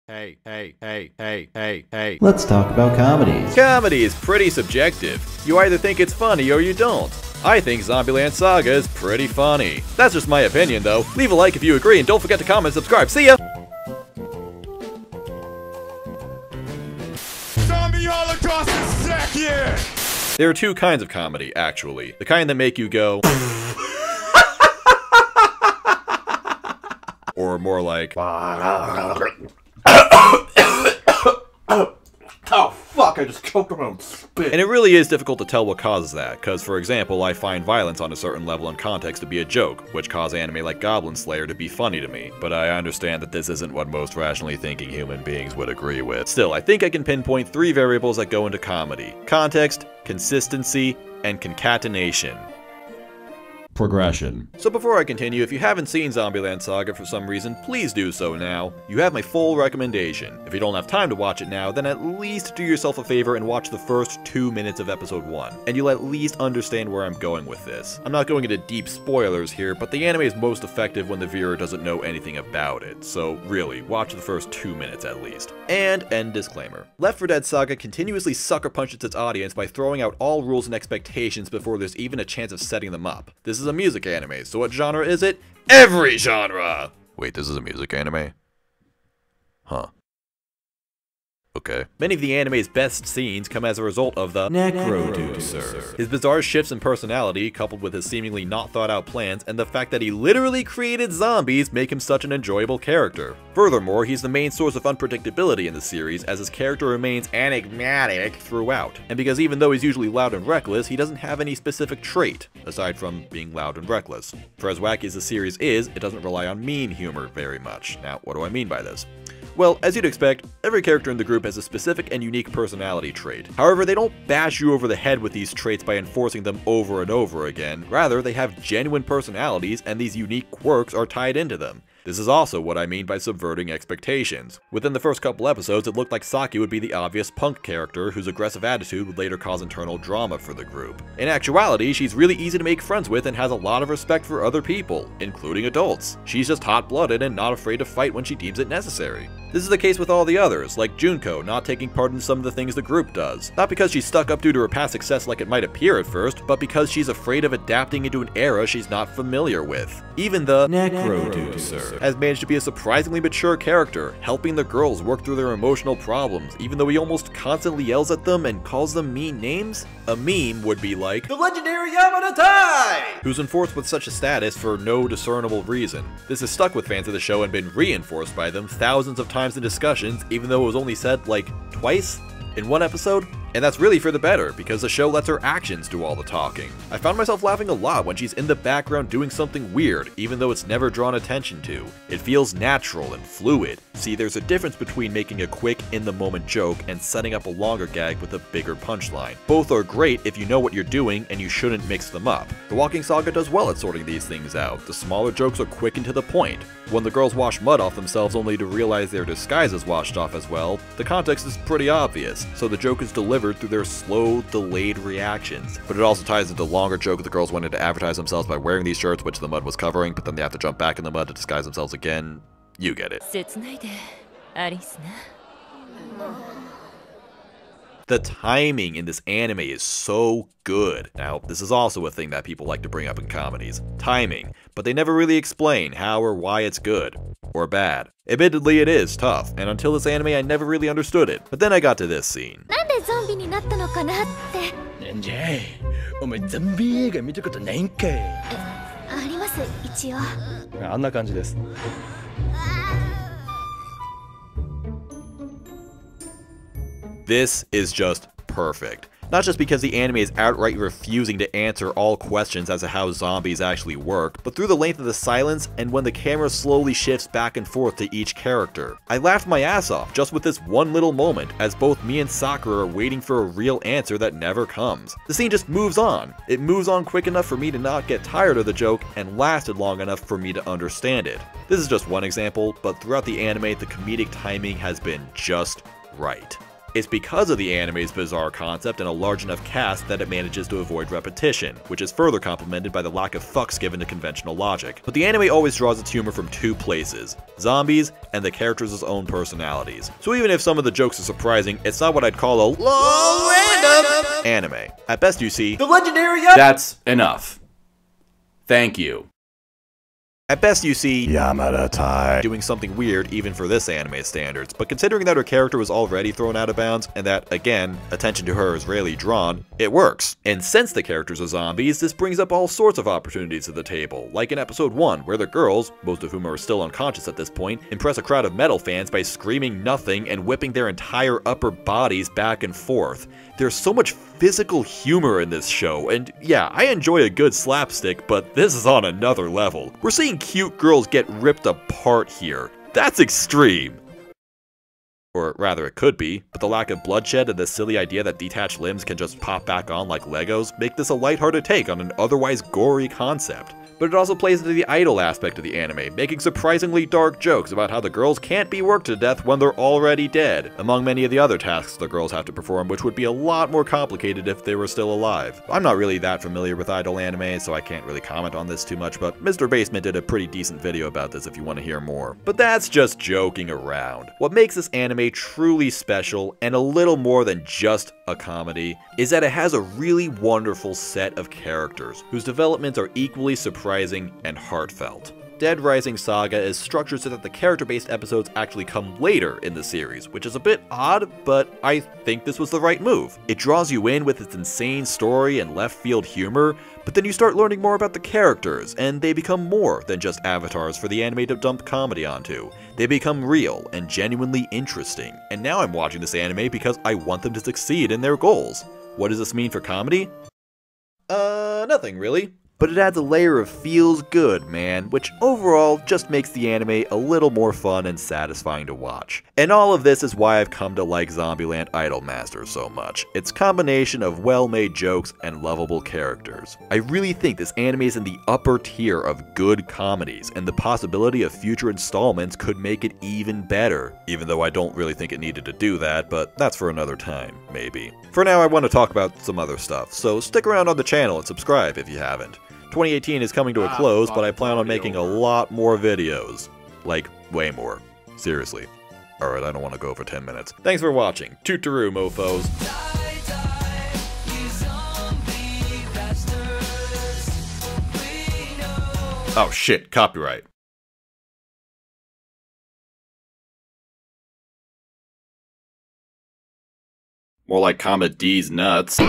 Hey. Let's talk about comedies. Comedy is pretty subjective. You either think it's funny or you don't. I think Zombieland Saga is pretty funny. That's just my opinion though. Leave a like if you agree and don't forget to comment and subscribe. See ya! Zombie Holocaust is second! There are two kinds of comedy, actually. The kind that make you go... or more like... Oh fuck, I just choked on my own spit. And it really is difficult to tell what causes that, because for example, I find violence on a certain level and context to be a joke, which cause anime like Goblin Slayer to be funny to me. But I understand that this isn't what most rationally thinking human beings would agree with. Still, I think I can pinpoint 3 variables that go into comedy: context, consistency, and concatenation. Progression. So before I continue, if you haven't seen Zombieland Saga for some reason, please do so now. You have my full recommendation. If you don't have time to watch it now, then at least do yourself a favor and watch the first 2 minutes of episode 1, and you'll at least understand where I'm going with this. I'm not going into deep spoilers here, but the anime is most effective when the viewer doesn't know anything about it, so really, watch the first 2 minutes at least. And end disclaimer. Left 4 Dead Saga continuously sucker punches its audience by throwing out all rules and expectations before there's even a chance of setting them up. This is a music anime, so what genre is it? Every genre! Wait, this is a music anime? Huh. Okay. Many of the anime's best scenes come as a result of the Necroducer. His bizarre shifts in personality, coupled with his seemingly not thought out plans, and the fact that he literally created zombies make him such an enjoyable character. Furthermore, he's the main source of unpredictability in the series, as his character remains enigmatic throughout. And because even though he's usually loud and reckless, he doesn't have any specific trait, aside from being loud and reckless. For as wacky as the series is, it doesn't rely on mean humor very much. Now, what do I mean by this? Well, as you'd expect, every character in the group has a specific and unique personality trait. However, they don't bash you over the head with these traits by enforcing them over and over again. Rather, they have genuine personalities, and these unique quirks are tied into them. This is also what I mean by subverting expectations. Within the first couple episodes, it looked like Saki would be the obvious punk character whose aggressive attitude would later cause internal drama for the group. In actuality, she's really easy to make friends with and has a lot of respect for other people, including adults. She's just hot-blooded and not afraid to fight when she deems it necessary. This is the case with all the others, like Junko not taking part in some of the things the group does. Not because she's stuck up due to her past success like it might appear at first, but because she's afraid of adapting into an era she's not familiar with. Even the Necroducer has managed to be a surprisingly mature character, helping the girls work through their emotional problems, even though he almost constantly yells at them and calls them mean names. A meme would be like, the legendary Yamanatai! Who's enforced with such a status for no discernible reason. This has stuck with fans of the show and been reinforced by them thousands of times in discussions, even though it was only said, like, twice in one episode. And that's really for the better, because the show lets her actions do all the talking. I found myself laughing a lot when she's in the background doing something weird, even though it's never drawn attention to. It feels natural and fluid. See, there's a difference between making a quick, in-the-moment joke and setting up a longer gag with a bigger punchline. Both are great if you know what you're doing, and you shouldn't mix them up. The Walking Saga does well at sorting these things out. The smaller jokes are quick and to the point. When the girls wash mud off themselves only to realize their disguise is washed off as well, the context is pretty obvious, so the joke is delivered through their slow, delayed reactions. But it also ties into the longer joke of the girls wanted to advertise themselves by wearing these shirts which the mud was covering, but then they have to jump back in the mud to disguise themselves again. You get it. The timing in this anime is so good. Now, this is also a thing that people like to bring up in comedies. Timing. But they never really explain how or why it's good. Or bad. Admittedly, it is tough, and until this anime I never really understood it. But then I got to this scene. This is just perfect. Not just because the anime is outright refusing to answer all questions as to how zombies actually work, but through the length of the silence and when the camera slowly shifts back and forth to each character. I laughed my ass off just with this one little moment, as both me and Sakura are waiting for a real answer that never comes. The scene just moves on. It moves on quick enough for me to not get tired of the joke and lasted long enough for me to understand it. This is just one example, but throughout the anime the comedic timing has been just right. It's because of the anime's bizarre concept and a large enough cast that it manages to avoid repetition, which is further complemented by the lack of fucks given to conventional logic. But the anime always draws its humor from two places: zombies and the characters' own personalities. So even if some of the jokes are surprising, it's not what I'd call a random anime. At best you see the legendary. That's enough. Thank you. At best you see Yamada Tai doing something weird even for this anime standards, but considering that her character was already thrown out of bounds, and that, again, attention to her is rarely drawn, it works. And since the characters are zombies, this brings up all sorts of opportunities to the table, like in episode 1, where the girls, most of whom are still unconscious at this point, impress a crowd of metal fans by screaming nothing and whipping their entire upper bodies back and forth. There's so much physical humor in this show, and yeah, I enjoy a good slapstick, but this is on another level. We're seeing cute girls get ripped apart here. That's extreme. Or rather, it could be, but the lack of bloodshed and the silly idea that detached limbs can just pop back on like Legos make this a lighthearted take on an otherwise gory concept. But it also plays into the idol aspect of the anime, making surprisingly dark jokes about how the girls can't be worked to death when they're already dead, among many of the other tasks the girls have to perform, which would be a lot more complicated if they were still alive. I'm not really that familiar with idol anime, so I can't really comment on this too much, but Mr. Basement did a pretty decent video about this if you want to hear more. But that's just joking around. What makes this anime truly special, and a little more than just a comedy, is that it has a really wonderful set of characters, whose developments are equally surprising and heartfelt. Dead Rising Saga is structured so that the character-based episodes actually come later in the series, which is a bit odd, but I think this was the right move. It draws you in with its insane story and left-field humor, but then you start learning more about the characters, and they become more than just avatars for the anime to dump comedy onto. They become real and genuinely interesting, and now I'm watching this anime because I want them to succeed in their goals. What does this mean for comedy? Nothing really. But it adds a layer of feels good, man, which overall just makes the anime a little more fun and satisfying to watch. And all of this is why I've come to like Zombieland Idolmaster so much. Its combination of well-made jokes and lovable characters. I really think this anime is in the upper tier of good comedies, and the possibility of future installments could make it even better. Even though I don't really think it needed to do that, but that's for another time, maybe. For now, I want to talk about some other stuff, so stick around on the channel and subscribe if you haven't. 2018 is coming to a close, but I plan on making a lot more videos. Like, way more. Seriously. Alright, I don't want to go over 10 minutes. Thanks for watching. Toot-a-roo, mofos. Oh shit, copyright. More like comedies nuts.